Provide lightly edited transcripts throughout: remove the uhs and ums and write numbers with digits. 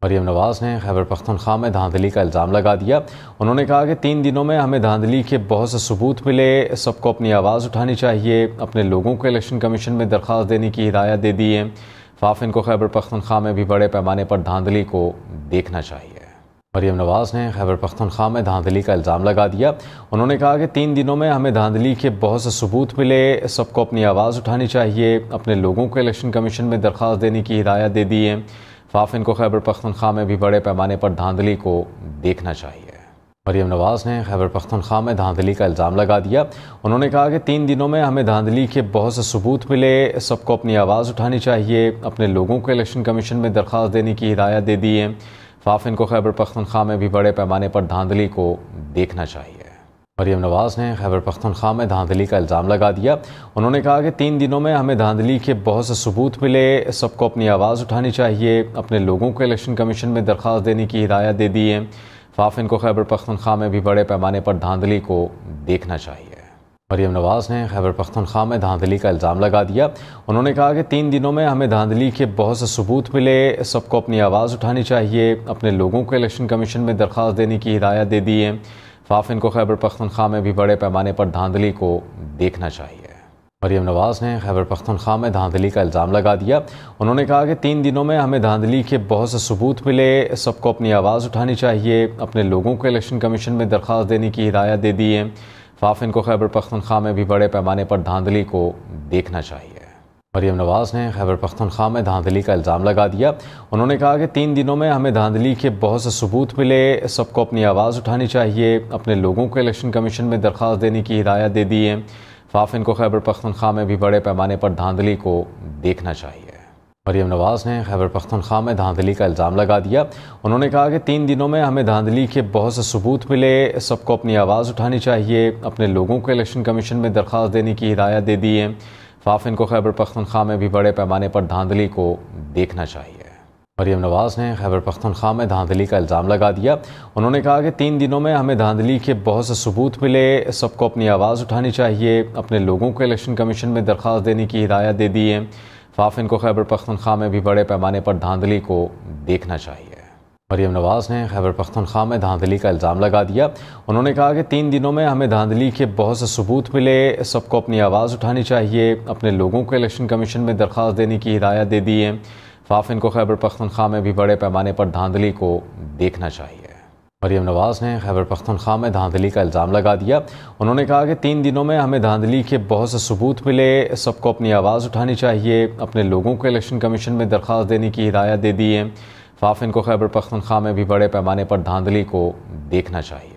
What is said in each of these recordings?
मरियम नवाज ने खैबर पख्तूनख्वा में धांधली का इल्ज़ाम लगा दिया। उन्होंने कहा कि 3 दिनों में हमें धांधली के बहुत से सबूत मिले, सबको अपनी आवाज़ उठानी चाहिए, अपने लोगों को इलेक्शन कमीशन में दरख्वास्त देने की हिदायत दे दी है। फाफिन को खैबर पख्तूनख्वा में भी बड़े पैमाने पर धांधली को देखना चाहिए। मरियम नवाज ने खैबर पख्तूनख्वा में धांधली का इल्ज़ाम लगा दिया। उन्होंने कहा कि 3 दिनों में हमें धांधली के बहुत से सबूत मिले, सबको अपनी आवाज़ उठानी चाहिए, अपने लोगों को इलेक्शन कमीशन में दरख्वास्त देने की हिदायत दे दी है। फाफिन को खैबर पख्तूनख्वा में भी बड़े पैमाने पर धांधली को देखना चाहिए। मरियम नवाज ने खैबर पख्तूनख्वा में धांधली का इल्ज़ाम लगा दिया। उन्होंने कहा कि 3 दिनों में हमें धांधली के बहुत से सबूत मिले, सबको अपनी आवाज़ उठानी चाहिए, अपने लोगों को इलेक्शन कमीशन में दरख्वास्त देने की हिदायत दे दी है। फाफिन को खैबर पख्तूनख्वा में भी बड़े पैमाने पर धांधली को देखना चाहिए। मरियम नवाज ने खैबर पख्तूनख्वा में धांधली का इल्ज़ाम लगा दिया। उन्होंने कहा कि 3 दिनों में हमें धांधली के बहुत से सबूत मिले, सबको अपनी आवाज़ उठानी चाहिए, अपने लोगों को इलेक्शन कमीशन में दरख्वास्त देने की हिदायत दे दी है। फाफिन को खैबर पख्तूनख्वा में भी बड़े पैमाने पर धांधली को देखना चाहिए। मरियम नवाज ने खैबर पख्तूनख्वा में धांधली का इल्ज़ाम लगा दिया। उन्होंने कहा कि 3 दिनों में हमें धांधली के बहुत से सबूत मिले, सबको अपनी आवाज़ उठानी चाहिए, अपने लोगों को इलेक्शन कमीशन में दरख्वास्त देने की हिदायत दे दी है। फाफिन को खैबर पख्तूनख्वा में भी बड़े पैमाने पर धांधली को देखना चाहिए। मरियम नवाज ने खैबर पख्तूनख्वा में धांधली का इल्ज़ाम लगा दिया। उन्होंने कहा कि 3 दिनों में हमें धांधली के बहुत से सबूत मिले, सबको अपनी आवाज़ उठानी चाहिए, अपने लोगों को इलेक्शन कमीशन में दरख्वास्त देने की हिदायत दे दी है। फाफिन को खैबर पख्तूनख्वा में भी बड़े पैमाने पर धांधली को देखना चाहिए। मरियम नवाज ने खैबर पख्तूनख्वा में धांधली का इल्ज़ाम लगा दिया। उन्होंने कहा कि 3 दिनों में हमें धांधली के बहुत से सबूत मिले, सबको अपनी आवाज़ उठानी चाहिए, अपने लोगों को इलेक्शन कमीशन में दरख्वास्त देने की हिदायत दे दी है। फाफिन को खैबर पख्तूनख्वा में भी बड़े पैमाने पर धांधली को देखना चाहिए। मरियम नवाज ने खैबर पख्तूनख्वा में धांधली का इल्ज़ाम लगा दिया। उन्होंने कहा कि 3 दिनों में हमें धांधली के बहुत से सबूत मिले, सबको अपनी आवाज़ उठानी चाहिए, अपने लोगों को इलेक्शन कमीशन में दरख्वास्त देने की हिदायत दे दी है। फाफिन को खैबर पख्तूनख्वा में भी बड़े पैमाने पर धांधली को देखना चाहिए। मरियम नवाज ने खैबर पख्तूनख्वा में धांधली का इल्ज़ाम लगा दिया। उन्होंने कहा कि 3 दिनों में हमें धांधली के बहुत से सबूत मिले, सबको अपनी आवाज़ उठानी चाहिए, अपने लोगों को इलेक्शन कमीशन में दरख्वास्त देने की हिदायत दे दी है। फाफिन को खैबर पख्तूनख्वा में भी बड़े पैमाने पर धांधली को देखना चाहिए। मरियम नवाज ने खैबर पख्तूनख्वा में धांधली का इल्ज़ाम लगा दिया। उन्होंने कहा कि 3 दिनों में हमें धांधली के बहुत से सबूत मिले, सबको अपनी आवाज़ उठानी चाहिए, अपने लोगों को इलेक्शन कमीशन में दरख्वास्त देने की हिदायत दे दी है। फाफिन को खैबर पख्तूनख्वा में भी बड़े पैमाने पर धांधली को देखना चाहिए। मरियम नवाज ने खैबर पख्तूनख्वा में धांधली का इल्ज़ाम लगा दिया। उन्होंने कहा कि 3 दिनों में हमें धांधली के बहुत से सबूत मिले, सबको अपनी आवाज़ उठानी चाहिए, अपने लोगों को इलेक्शन कमीशन में दरख्वास्त देने की हिदायत दे दी है। फाफिन को खैबर पख्तूनख्वा में भी बड़े पैमाने पर धांधली को देखना चाहिए।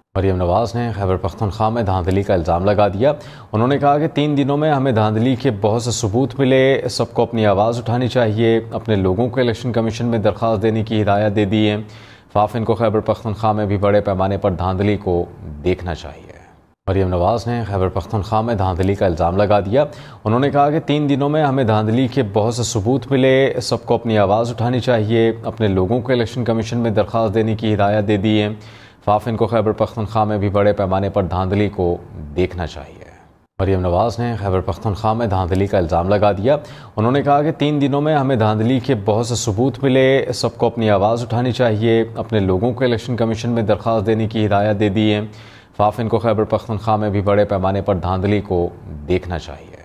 मरियम नवाज ने खैबर पख्तूनख्वा में धांधली का इल्ज़ाम लगा दिया। उन्होंने कहा कि 3 दिनों में हमें धांधली के बहुत से सबूत मिले, सबको अपनी आवाज़ उठानी चाहिए, अपने लोगों को इलेक्शन कमीशन में दरख्वास्त देने की हिदायत दे दी है। फाफिन को खैबर पख्तूनख्वा में भी बड़े पैमाने पर धांधली को देखना चाहिए। मरियम नवाज ने खैबर पख्तूनख्वा में धांधली का इल्ज़ाम लगा दिया। उन्होंने कहा कि 3 दिनों में हमें धांधली के बहुत से सबूत मिले, सबको अपनी आवाज़ उठानी चाहिए, अपने लोगों को इलेक्शन कमीशन में दरख्वास्त देने की हिदायत दे दी है। फाफिन को खैबर पख्तूनख्वा में भी बड़े पैमाने पर धांधली को देखना चाहिए। मरियम नवाज ने खैबर पख्तूनख्वा में धांधली का इल्ज़ाम लगा दिया। उन्होंने कहा कि 3 दिनों में हमें धांधली के बहुत से सबूत मिले, सबको अपनी आवाज़ उठानी चाहिए, अपने लोगों को इलेक्शन कमीशन में दरख्वास्त देने की हिदायत दे दी है। फाफिन को खैबर पख्तूनख्वा में भी बड़े पैमाने पर धांधली को देखना चाहिए।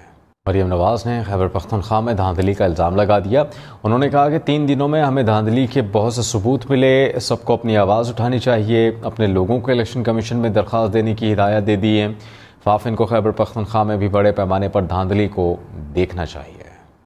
मरियम नवाज ने खैबर पख्तूनख्वा में धांधली का इल्ज़ाम लगा दिया। उन्होंने कहा कि 3 दिनों में हमें धांधली के बहुत से सबूत मिले, सबको अपनी आवाज़ उठानी चाहिए, अपने लोगों को इलेक्शन कमीशन में दरख्वास्त देने की हिदायत दे दी है। फाफिन को खैबर पख्तूनख्वा में भी बड़े पैमाने पर धांधली को देखना चाहिए।